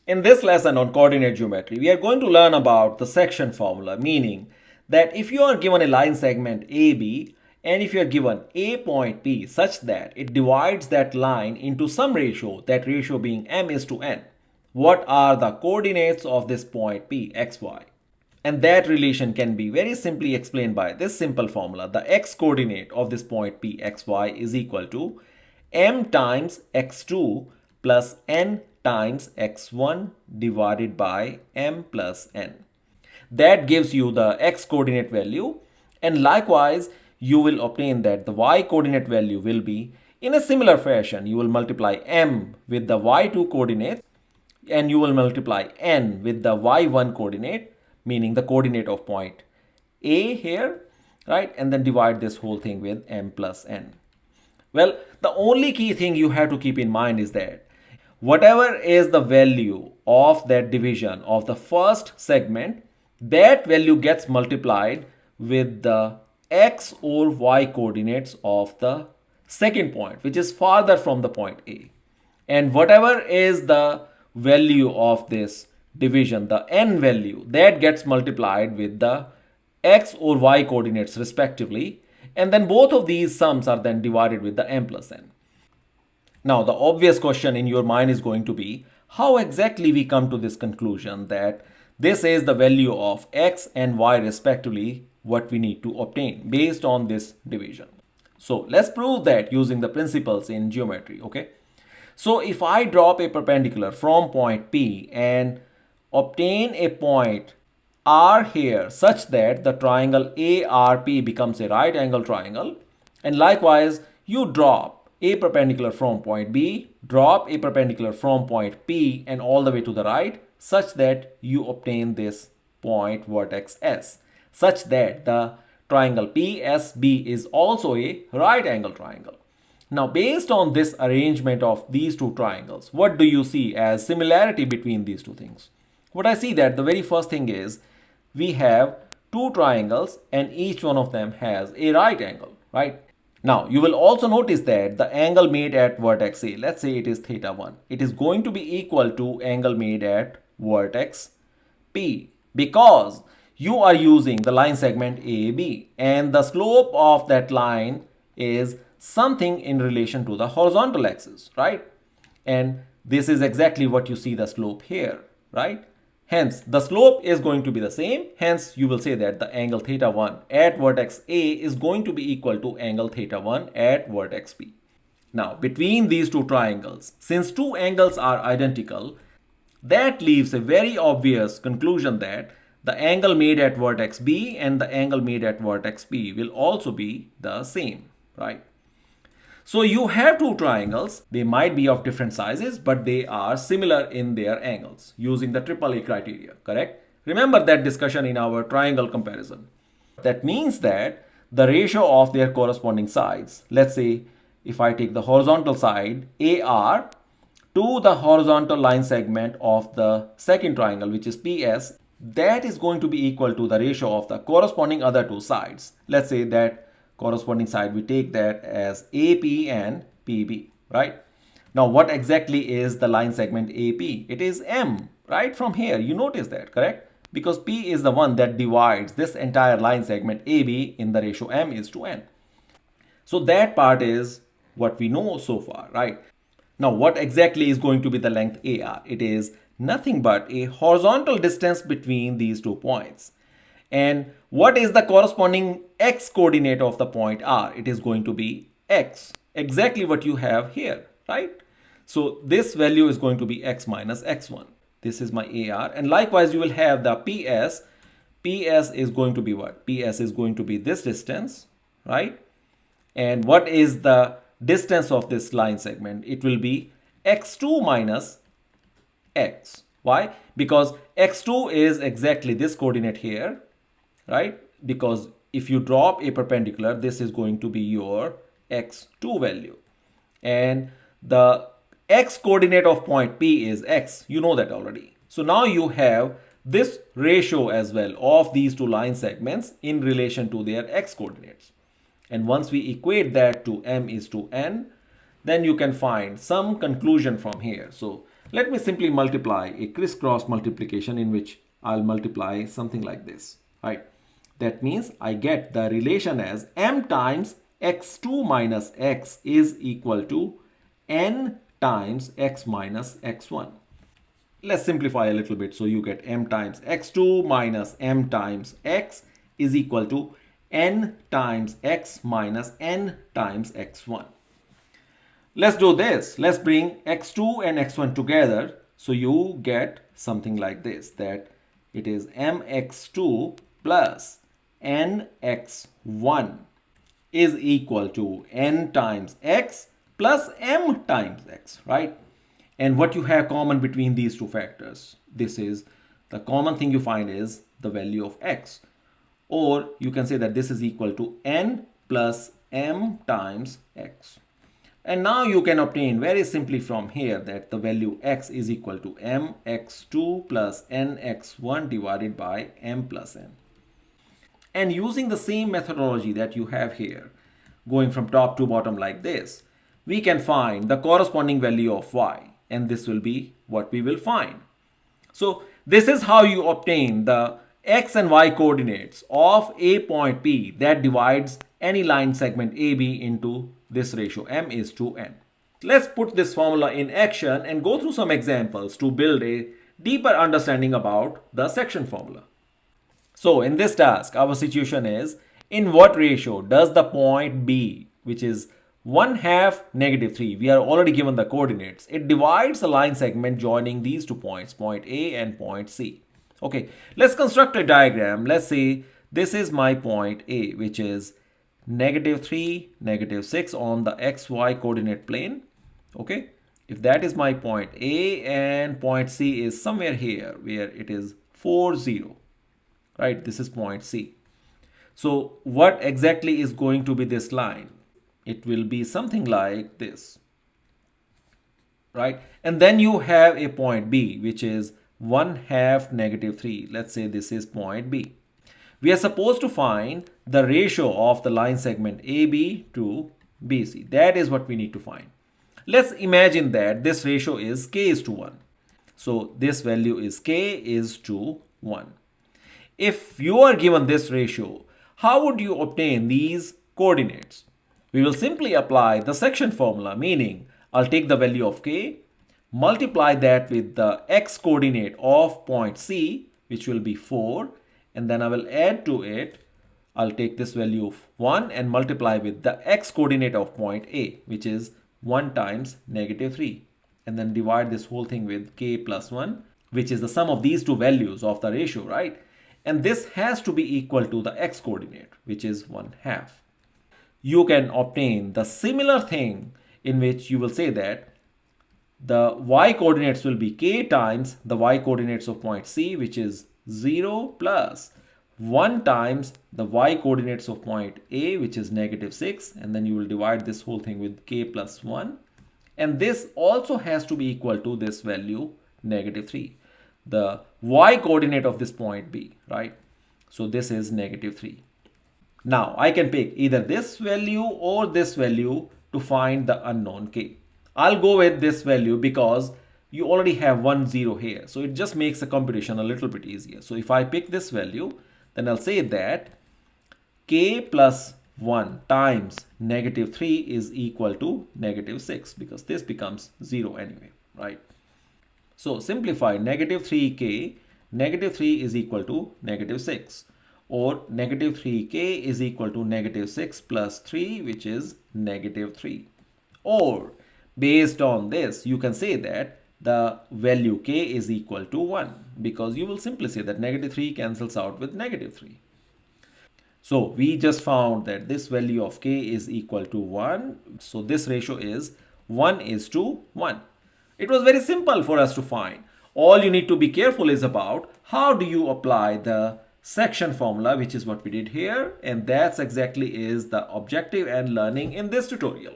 In this lesson on coordinate geometry, we are going to learn about the section formula, meaning that if you are given a line segment AB and if you are given a point P such that it divides that line into some ratio, that ratio being m is to n, what are the coordinates of this point P, x, y? And that relation can be very simply explained by this simple formula. The x coordinate of this point P, x, y is equal to m times x2 plus n times x1 divided by m plus n. That gives you the x coordinate value, and likewise you will obtain that the y coordinate value will be in a similar fashion. You will multiply m with the y2 coordinate and you will multiply n with the y1 coordinate, meaning the coordinate of point A here, right? And then divide this whole thing with m plus n. Well, the only key thing you have to keep in mind is that whatever is the value of that division of the first segment, that value gets multiplied with the x or y coordinates of the second point, which is farther from the point A. And whatever is the value of this division, the n value, that gets multiplied with the x or y coordinates respectively. And then both of these sums are then divided with the m plus n. Now, the obvious question in your mind is going to be how exactly we come to this conclusion that this is the value of x and y respectively what we need to obtain based on this division. So let's prove that using the principles in geometry, okay? So if I drop a perpendicular from point P and obtain a point R here such that the triangle ARP becomes a right angle triangle, and likewise you drop a perpendicular from point B, drop a perpendicular from point P and all the way to the right such that you obtain this point vertex S, such that the triangle PSB is also a right angle triangle. Now, based on this arrangement of these two triangles, what do you see as similarity between these two things? What I see that the very first thing is we have two triangles and each one of them has a right angle, right? Now, you will also notice that the angle made at vertex A, let's say it is theta 1, it is going to be equal to angle made at vertex P because you are using the line segment AB and the slope of that line is something in relation to the horizontal axis, right? And this is exactly what you see the slope here, right? Hence, the slope is going to be the same. Hence, you will say that the angle theta 1 at vertex A is going to be equal to angle theta 1 at vertex P. Now, between these two triangles, since two angles are identical, that leaves a very obvious conclusion that the angle made at vertex B and the angle made at vertex P will also be the same, right? So you have two triangles, they might be of different sizes, but they are similar in their angles using the AAA criteria, correct? Remember that discussion in our triangle comparison. That means that the ratio of their corresponding sides, let's say if I take the horizontal side AR to the horizontal line segment of the second triangle, which is PS, that is going to be equal to the ratio of the corresponding other two sides. Let's say that corresponding side, we take that as AP and PB, right? Now, what exactly is the line segment AP? It is M, right? From here, you notice that, correct? Because P is the one that divides this entire line segment AB in the ratio M is to N. So that part is what we know so far, right? Now, what exactly is going to be the length AR? It is nothing but a horizontal distance between these 2 points. And what is the corresponding x coordinate of the point R? It is going to be x, exactly what you have here, right? So this value is going to be x minus x1. This is my AR. And likewise, you will have the PS. PS is going to be what? PS is going to be this distance, right? And what is the distance of this line segment? It will be x2 minus x. Why? Because x2 is exactly this coordinate here, right? Because if you drop a perpendicular, this is going to be your x2 value. And the x coordinate of point P is x. You know that already. So now you have this ratio as well of these two line segments in relation to their x coordinates. And once we equate that to m is to n, then you can find some conclusion from here. So Let me simply multiply a crisscross multiplication in which I'll multiply something like this, right? That means I get the relation as m times x2 minus x is equal to n times x minus x1. Let's simplify a little bit so you get m times x2 minus m times x is equal to n times x minus n times x1. Let's do this. Let's bring x2 and x1 together so you get something like this, that it is mx2 plus nx1 is equal to n times x plus m times x, right? And what you have common between these two factors, this is the common thing you find is the value of x. Or you can say that this is equal to n plus m times x. And now you can obtain very simply from here that the value x is equal to mx2 plus nx1 divided by m plus n. And using the same methodology that you have here, going from top to bottom like this, we can find the corresponding value of y. And this will be what we will find. So this is how you obtain the x and y coordinates of a point P that divides any line segment AB into this ratio m is to n. Let's put this formula in action and go through some examples to build a deeper understanding about the section formula. So in this task, our situation is, in what ratio does the point B, which is 1/2 -3, we are already given the coordinates, it divides a line segment joining these 2 points, point A and point C. Okay, let's construct a diagram. Let's say this is my point A, which is -3, -6 on the xy coordinate plane. Okay, if that is my point A and point C is somewhere here where it is 4, 0, right? This is point C. So what exactly is going to be this line? It will be something like this, right? And then you have a point B, which is 1/2 -3. Let's say this is point B. We are supposed to find the ratio of the line segment AB to BC. That is what we need to find. Let's imagine that this ratio is k is to 1. So this value is k is to 1. If you are given this ratio, how would you obtain these coordinates? We will simply apply the section formula, meaning I'll take the value of k, multiply that with the x coordinate of point C, which will be 4, and then I will add to it, I'll take this value of 1 and multiply with the x coordinate of point A, which is 1 times -3, and then divide this whole thing with k plus 1, which is the sum of these two values of the ratio, right? And this has to be equal to the x coordinate, which is 1/2. You can obtain the similar thing in which you will say that the y coordinates will be k times the y coordinates of point C, which is 0 plus 1 times the y coordinates of point A, which is -6, and then you will divide this whole thing with k plus 1. And this also has to be equal to this value -3, the y coordinate of this point B, right? So this is -3. Now I can pick either this value or this value to find the unknown k. I'll go with this value because you already have 1, 0 here. So it just makes the computation a little bit easier. So if I pick this value, then I'll say that k plus 1 times -3 is equal to -6 because this becomes 0 anyway, right? So simplify -3k, -3 is equal to -6. Or -3k is equal to -6 plus 3, which is -3. Or based on this, you can say that the value k is equal to 1 because you will simply say that -3 cancels out with -3. So we just found that this value of k is equal to 1. So this ratio is 1:1. It was very simple for us to find. All you need to be careful is about how do you apply the section formula, which is what we did here, and that's exactly is the objective and learning in this tutorial.